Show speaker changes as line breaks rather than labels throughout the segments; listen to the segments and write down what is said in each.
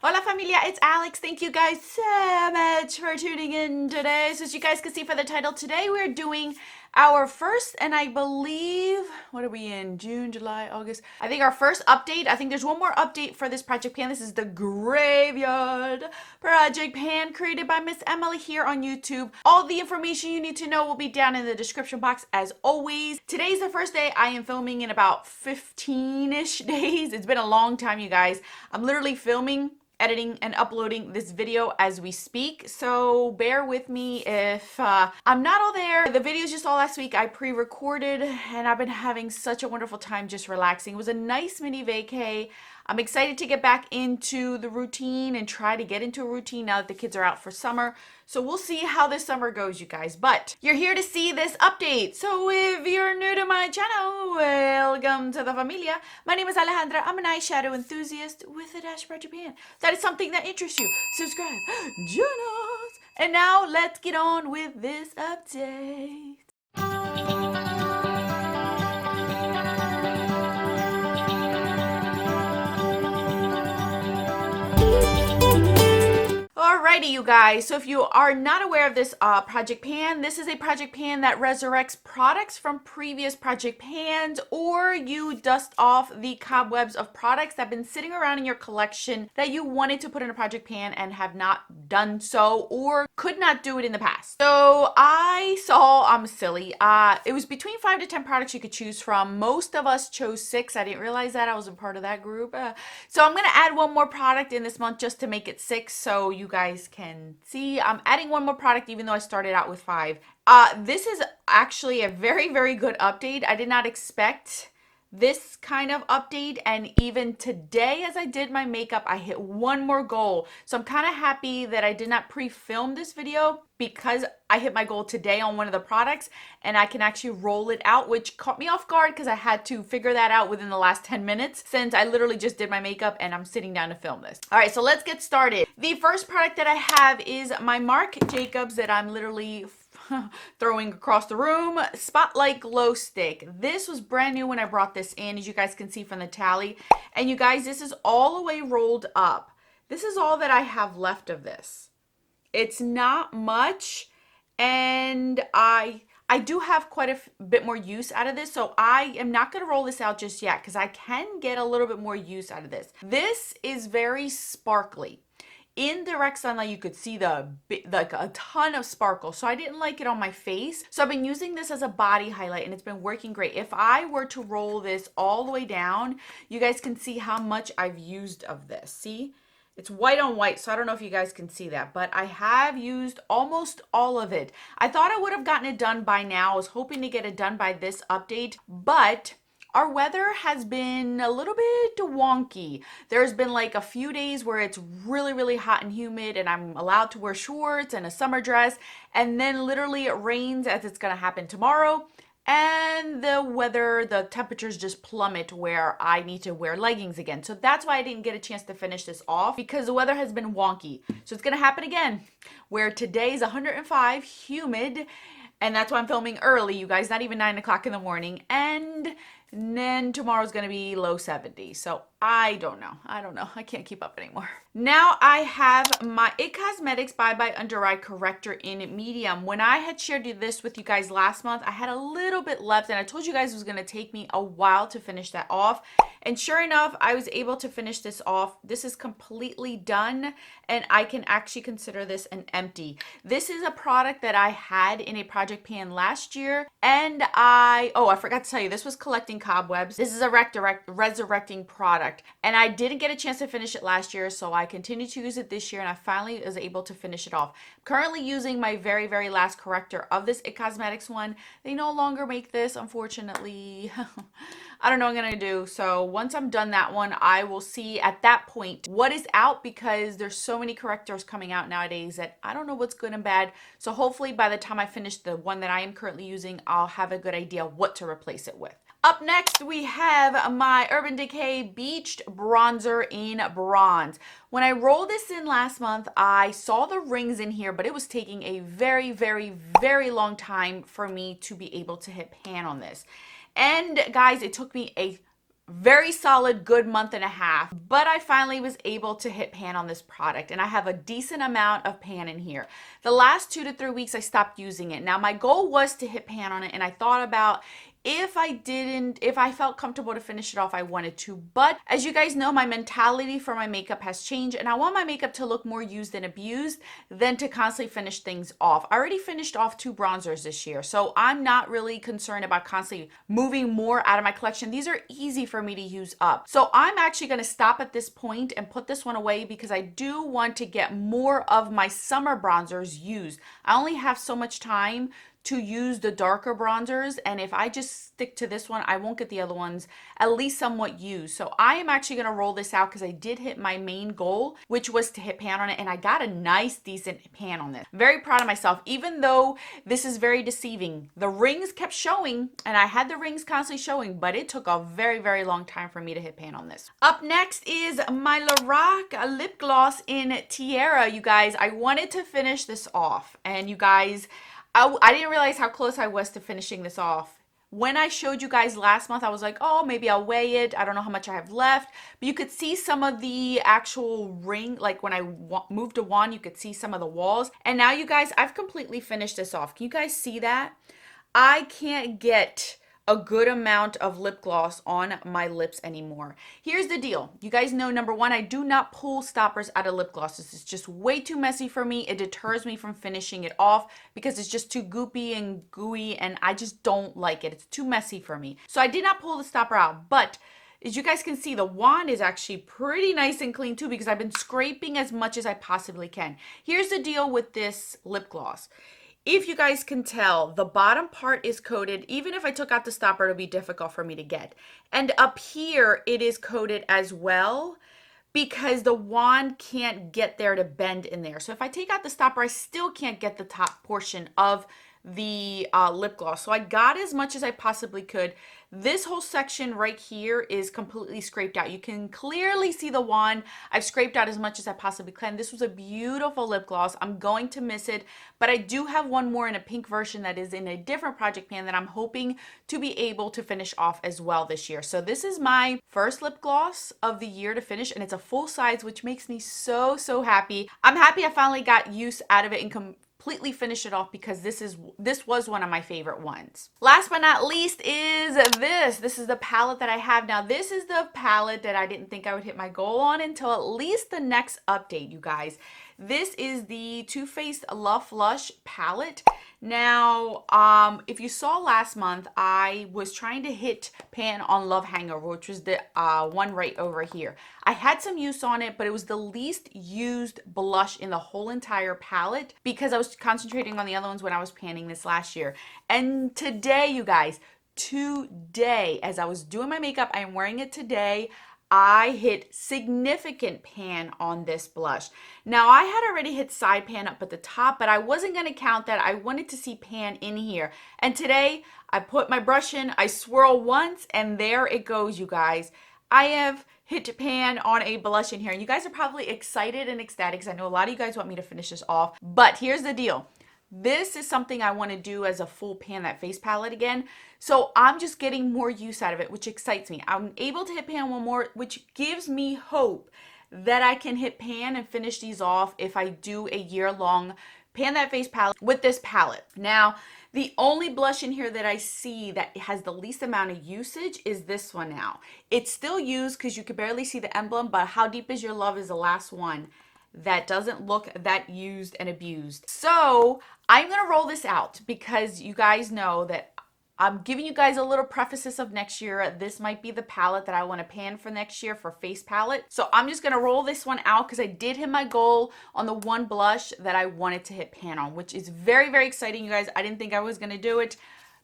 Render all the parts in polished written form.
Hola familia, it's Alex. Thank you guys so much for tuning in today. So as you guys can see for the title, today we're doing our first, and I believe, what are we in? June, July, August? I think our first update. I think there's one more update for this project pan. This is the Graveyard Project Pan created by Miss Emily here on YouTube. All the information you need to know will be down in the description box as always. Today's the first day. I am filming in about 15-ish days. It's been a long time, you guys. I'm literally filming, editing, and uploading this video as we speak, so bear with me if I'm not all there. The video's just all last week. I pre-recorded and I've been having such a wonderful time just relaxing. It was a nice mini vacay. I'm excited to get back into the routine and try to get into a routine now that the kids are out for summer. So we'll see how this summer goes, you guys. But you're here to see this update. So if you're new to my channel, welcome to the familia. My name is Alejandra. I'm an eyeshadow enthusiast with a dash of Japan. If that is something that interests you, subscribe, join us. And now let's get on with this update. Alrighty, you guys, so if you are not aware of this project pan, this is a project pan that resurrects products from previous project pans, or you dust off the cobwebs of products that have been sitting around in your collection that you wanted to put in a project pan and have not done so, or could not do it in the past. So I saw, I'm silly, it was between 5 to 10 products you could choose from. Most of us chose 6. I didn't realize that. I was a part of that group. So I'm going to add one more product in this month just to make it 6, so you guys can see. I'm adding one more product even though I started out with 5. This is actually a very, very good update. I did not expect this kind of update, and even today as I did my makeup, I hit one more goal. So I'm kind of happy that I did not pre-film this video, because I hit my goal today on one of the products and I can actually roll it out, which caught me off guard because I had to figure that out within the last 10 minutes since I literally just did my makeup and I'm sitting down to film this. All right, so let's get started. The first product that I have is my Marc Jacobs that I'm literally throwing across the room, Spotlight Glow Stick. This was brand new when I brought this in, as you guys can see from the tally. And you guys, this is all the way rolled up. This is all that I have left of this. It's not much, and I do have quite a bit more use out of this, so I am not going to roll this out just yet because I can get a little bit more use out of this. This is very sparkly. In direct sunlight, you could see like a ton of sparkle, so I didn't like it on my face. So I've been using this as a body highlight, and it's been working great. If I were to roll this all the way down, you guys can see how much I've used of this. See? It's white on white, so I don't know if you guys can see that, but I have used almost all of it. I thought I would have gotten it done by now. I was hoping to get it done by this update, but our weather has been a little bit wonky. There's been like a few days where it's really, really hot and humid and I'm allowed to wear shorts and a summer dress, and then literally it rains, as it's gonna happen tomorrow. And the temperatures just plummet where I need to wear leggings again. So that's why I didn't get a chance to finish this off, because the weather has been wonky. So it's going to happen again, where today is 105, humid, and that's why I'm filming early, you guys, not even 9 o'clock in the morning. And then tomorrow's going to be low 70. So I don't know. I can't keep up anymore. Now I have my It Cosmetics Bye Bye Under Eye Corrector in medium. When I had shared this with you guys last month, I had a little bit left, and I told you guys it was going to take me a while to finish that off. And sure enough, I was able to finish this off. This is completely done, and I can actually consider this an empty. This is a product that I had in a project pan last year, and I forgot to tell you, this was collecting cobwebs. This is a resurrecting product, and I didn't get a chance to finish it last year, so I continued to use it this year, and I finally was able to finish it off. I'm currently using my very, very last corrector of this It Cosmetics one. They no longer make this, unfortunately. I don't know what I'm gonna do. So once I'm done that one, I will see at that point what is out, because there's so many correctors coming out nowadays that I don't know what's good and bad. So hopefully by the time I finish the one that I am currently using, I'll have a good idea what to replace it with. Up next, we have my Urban Decay Beached Bronzer in Bronze. When I rolled this in last month, I saw the rings in here, but it was taking a very, very, very long time for me to be able to hit pan on this. And guys, it took me a very solid, good month and a half, but I finally was able to hit pan on this product, and I have a decent amount of pan in here. The last 2 to 3 weeks I stopped using it. Now my goal was to hit pan on it, and I thought about if I felt comfortable to finish it off, I wanted to. But as you guys know, my mentality for my makeup has changed, and I want my makeup to look more used and abused than to constantly finish things off. I already finished off 2 bronzers this year, so I'm not really concerned about constantly moving more out of my collection. These are easy for me to use up. So I'm actually going to stop at this point and put this one away because I do want to get more of my summer bronzers used. I only have so much time to use the darker bronzers, and if I just stick to this one, I won't get the other ones at least somewhat used. So I am actually going to roll this out because I did hit my main goal, which was to hit pan on it, and I got a nice decent pan on this. Very proud of myself, even though this is very deceiving. The rings kept showing, and I had the rings constantly showing, but it took a very long time for me to hit pan on this. Up next is my Lorac lip gloss in Tiara. You guys, I wanted to finish this off, and you guys, I didn't realize how close I was to finishing this off. When I showed you guys last month, I was like, oh, maybe I'll weigh it. I don't know how much I have left. But you could see some of the actual ring, like when I moved the wand, you could see some of the walls. And now you guys, I've completely finished this off. Can you guys see that? I can't get a good amount of lip gloss on my lips anymore. Here's the deal. You guys know, number one, I do not pull stoppers out of lip gloss. This is just way too messy for me. It deters me from finishing it off because it's just too goopy and gooey, and I just don't like it. It's too messy for me. So I did not pull the stopper out, but as you guys can see, the wand is actually pretty nice and clean too because I've been scraping as much as I possibly can. Here's the deal with this lip gloss. If you guys can tell, the bottom part is coated. Even if I took out the stopper, it'll be difficult for me to get. And up here, it is coated as well because the wand can't get there to bend in there. So if I take out the stopper, I still can't get the top portion of the lip gloss. So I got as much as I possibly could. This whole section right here is completely scraped out. You can clearly see the wand. I've scraped out as much as I possibly can. This was a beautiful lip gloss. I'm going to miss it, but I do have one more in a pink version that is in a different project pan that I'm hoping to be able to finish off as well this year. So this is my first lip gloss of the year to finish, and it's a full size, which makes me so happy. I'm happy I finally got use out of it and completely finish it off because this was one of my favorite ones. Last but not least is this. This is the palette that I have now. This is the palette that I didn't think I would hit my goal on until at least the next update, you guys. This is the Too Faced Love Flush palette. Now, if you saw last month, I was trying to hit pan on Love Hangover, which was the one right over here. I had some use on it, but it was the least used blush in the whole entire palette because I was concentrating on the other ones when I was panning this last year. And today, you guys, today, as I was doing my makeup, I am wearing it today, I hit significant pan on this blush. Now, I had already hit side pan up at the top, but I wasn't going to count that. I wanted to see pan in here. And today, I put my brush in, I swirl once, and there it goes, you guys. I have hit pan on a blush in here. And you guys are probably excited and ecstatic because I know a lot of you guys want me to finish this off. But here's the deal. This is something I want to do as a full pan that face palette again. So I'm just getting more use out of it, which excites me. I'm able to hit pan one more, which gives me hope that I can hit pan and finish these off if I do a year-long pan that face palette with this palette. Now, the only blush in here that I see that has the least amount of usage is this one now. It's still used because you can barely see the emblem, but How Deep Is Your Love is the last one that doesn't look that used and abused. So I'm gonna roll this out because you guys know that I'm giving you guys a little prefaces of next year. This might be the palette that I want to pan for next year for face palette. So I'm just going to roll this one out because I did hit my goal on the one blush that I wanted to hit pan on, which is very exciting, you guys. I didn't think I was going to do it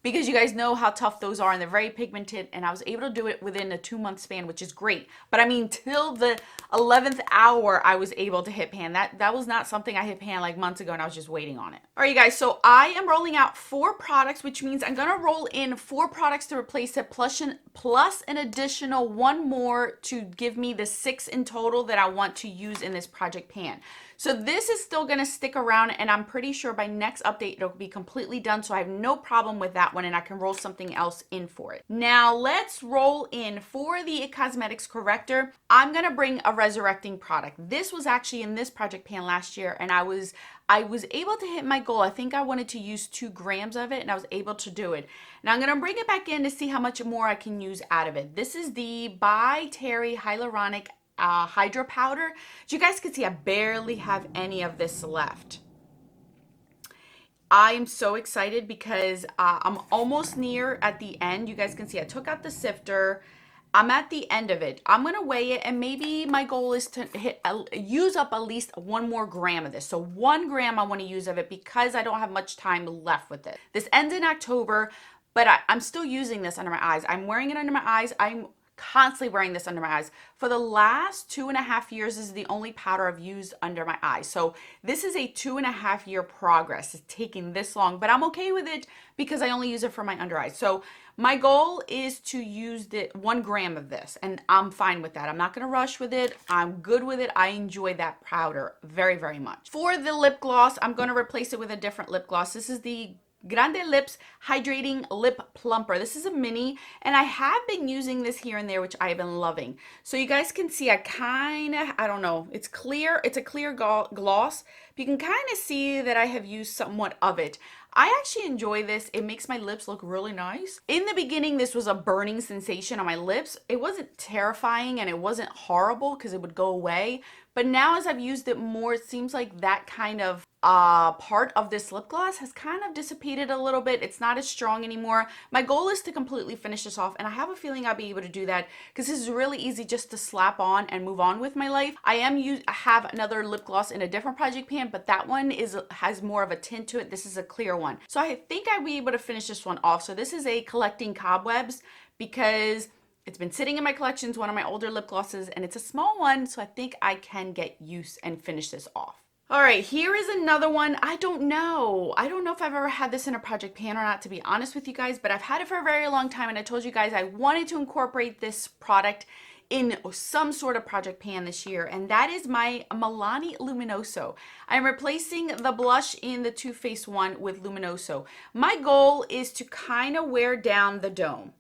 because you guys know how tough those are and they're very pigmented, and I was able to do it within a 2-month span, which is great. But I mean, till the 11th hour, I was able to hit pan. That was not something I hit pan like months ago and I was just waiting on it. All right, you guys, so I am rolling out 4 products, which means I'm gonna roll in 4 products to replace it, plus an additional 1 more to give me the 6 in total that I want to use in this project pan. So this is still gonna stick around, and I'm pretty sure by next update, it'll be completely done, so I have no problem with that that one and I can roll something else in for it. Now let's roll in for the cosmetics corrector. I'm gonna bring a resurrecting product. This was actually in this project pan last year, and I was able to hit my goal. I think I wanted to use 2 grams of it, and I was able to do it. Now I'm gonna bring it back in to see how much more I can use out of it. This is the by Terry Hyaluronic Hydro Powder. As you guys can see, I barely have any of this left. I am so excited because I'm almost near at the end. You guys can see I took out the sifter. I'm at the end of it. I'm gonna weigh it, and maybe my goal is to use up at least 1 more gram of this. So 1 gram I want to use of it because I don't have much time left with it. This ends in October, but I'm still using this under my eyes. I'm wearing it under my eyes. I'm constantly wearing this under my eyes. For the last 2.5 years, this is the only powder I've used under my eyes. So this is a 2.5 year progress. It's taking this long, but I'm okay with it because I only use it for my under eyes. So my goal is to use the 1 gram of this, and I'm fine with that. I'm not gonna rush with it. I'm good with it. I enjoy that powder very, very much. For the lip gloss, I'm gonna replace it with a different lip gloss. This is the Grande Lips Hydrating Lip Plumper. This is a mini, and I have been using this here and there, which I've been loving. So you guys can see I don't know, it's clear. It's a clear gloss. But you can kind of see that I have used somewhat of it. I actually enjoy this. It makes my lips look really nice. In the beginning, this was a burning sensation on my lips. It wasn't terrifying and it wasn't horrible because it would go away. But now as I've used it more, it seems like that kind of part of this lip gloss has kind of dissipated a little bit. It's not as strong anymore. My goal is to completely finish this off, and I have a feeling I'll be able to do that because this is really easy just to slap on and move on with my life. I have another lip gloss in a different project pan, but that one has more of a tint to it. This is a clear one. So I think I'll be able to finish this one off. So this is a Collecting Cobwebs because it's been sitting in my collections, one of my older lip glosses, and it's a small one, so I think I can get use and finish this off. All right, here is another one. I don't know if I've ever had this in a project pan or not, to be honest with you guys, but I've had it for a very long time, and I told you guys I wanted to incorporate this product in some sort of project pan this year, and that is my Milani Luminoso. I'm replacing the blush in the Too Faced one with Luminoso. My goal is to kind of wear down the dome.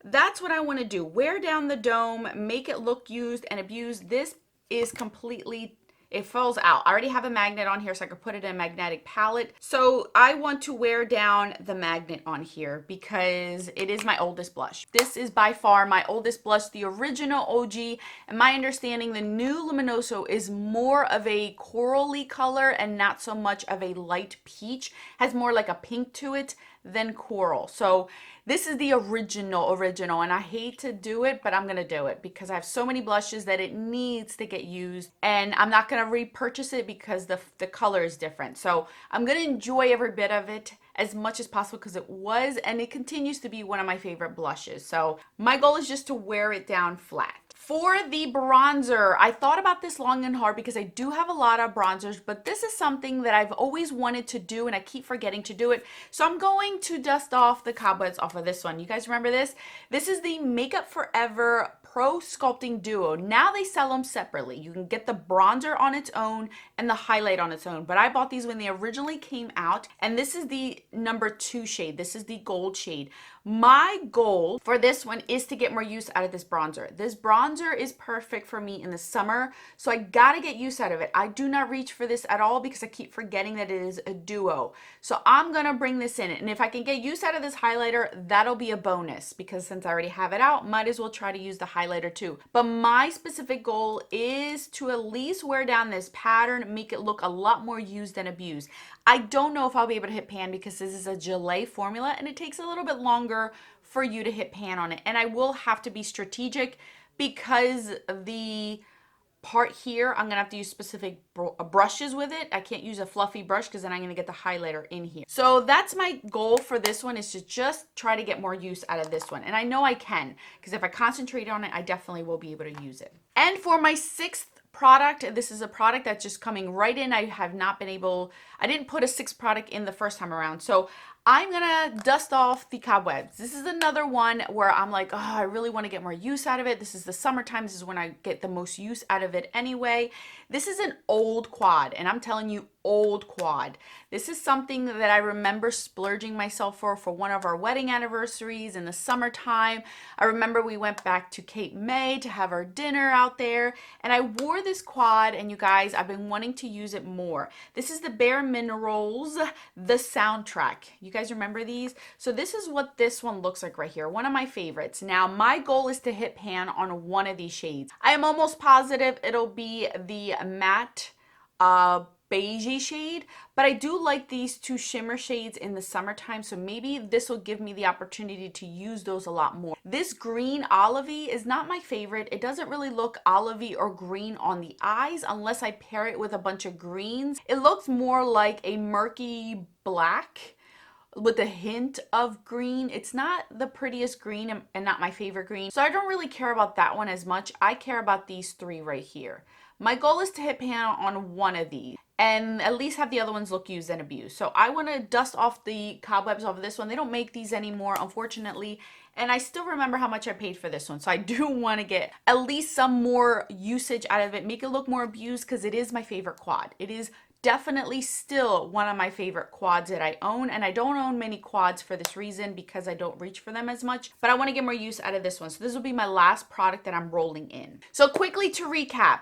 That's what I want to do. Wear down the dome, make it look used and abused. This is completely, it falls out. I already have a magnet on here so I can put it in a magnetic palette. So I want to wear down the magnet on here because it is my oldest blush. This is by far my oldest blush, the original OG. And my understanding, the new Luminoso is more of a corally color and not so much of a light peach. Has more like a pink to it than coral. So this is the original, and I hate to do it, but I'm gonna do it because I have so many blushes that it needs to get used, and I'm not gonna repurchase it because the color is different. So I'm gonna enjoy every bit of it as much as possible because it was and it continues to be one of my favorite blushes. So my goal is just to wear it down flat. For the bronzer, I thought about this long and hard because I do have a lot of bronzers, but this is something that I've always wanted to do and I keep forgetting to do it. So I'm going to dust off the cobwebs off of this one. You guys remember this? This is the Makeup Forever Pro Sculpting Duo. Now they sell them separately. You can get the bronzer on its own and the highlight on its own, but I bought these when they originally came out, and this is the number 2 shade. This is the gold shade. My goal for this one is to get more use out of this bronzer. This bronzer is perfect for me in the summer, so I gotta get use out of it. I do not reach for this at all because I keep forgetting that it is a duo. So I'm gonna bring this in, and if I can get use out of this highlighter, that'll be a bonus because since I already have it out, might as well try to use the highlighter too. But my specific goal is to at least wear down this pattern, make it look a lot more used than abused. I don't know if I'll be able to hit pan because this is a gelée formula and it takes a little bit longer for you to hit pan on it. And I will have to be strategic because the part here, I'm gonna have to use specific brushes with it. I can't use a fluffy brush because then I'm gonna get the highlighter in here. So that's my goal for this one, is to just try to get more use out of this one. And I know I can, because if I concentrate on it, I definitely will be able to use it. And for my 6th product, this is a product that's just coming right in. I didn't put a 6th product in the first time around. So I'm gonna dust off the cobwebs. This is another one where I'm like, oh, I really want to get more use out of it. This is the summertime. This is when I get the most use out of it anyway. This is an old quad, and I'm telling you, old quad. This is something that I remember splurging myself for one of our wedding anniversaries in the summertime. I remember we went back to Cape May to have our dinner out there, and I wore this quad, and you guys, I've been wanting to use it more. This is the Bare Minerals, the soundtrack. You guys remember these? So this is what this one looks like right here. One of my favorites. Now, my goal is to hit pan on one of these shades. I am almost positive it'll be the matte beigey shade, but I do like these two shimmer shades in the summertime, so maybe this will give me the opportunity to use those a lot more. This green olivey is not my favorite. It doesn't really look olivey or green on the eyes unless I pair it with a bunch of greens. It looks more like a murky black with a hint of green. It's not the prettiest green and not my favorite green, so I don't really care about that one as much. I care about these three right here. My goal is to hit pan on one of these and at least have the other ones look used and abused. So I want to dust off the cobwebs off of this one. They don't make these anymore, unfortunately, and I still remember how much I paid for this one. So I do want to get at least some more usage out of it, make it look more abused, because it is my favorite quad. It is definitely still one of my favorite quads that I own, and I don't own many quads for this reason, because I don't reach for them as much, but I want to get more use out of this one. So this will be my last product that I'm rolling in. So quickly to recap,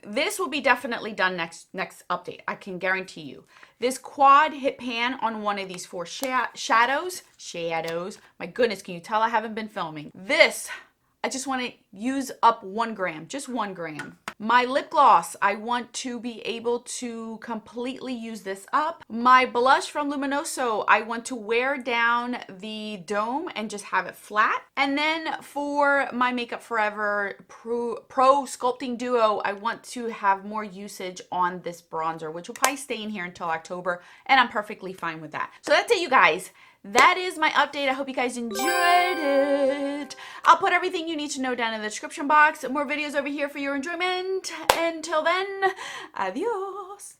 this will be definitely done next update. I can guarantee you. This quad hit pan on one of these four shadows. My goodness, can you tell I haven't been filming? This, I just want to use up 1 gram, just 1 gram. My lip gloss, I want to be able to completely use this up. My blush from Luminoso, I want to wear down the dome and just have it flat. And then for my Makeup Forever Pro Sculpting Duo, I want to have more usage on this bronzer, which will probably stay in here until October, and I'm perfectly fine with that. So that's it, you guys. That is my update. I hope you guys enjoyed it. I'll put everything you need to know down in the description box. More videos over here for your enjoyment. Until then, adios.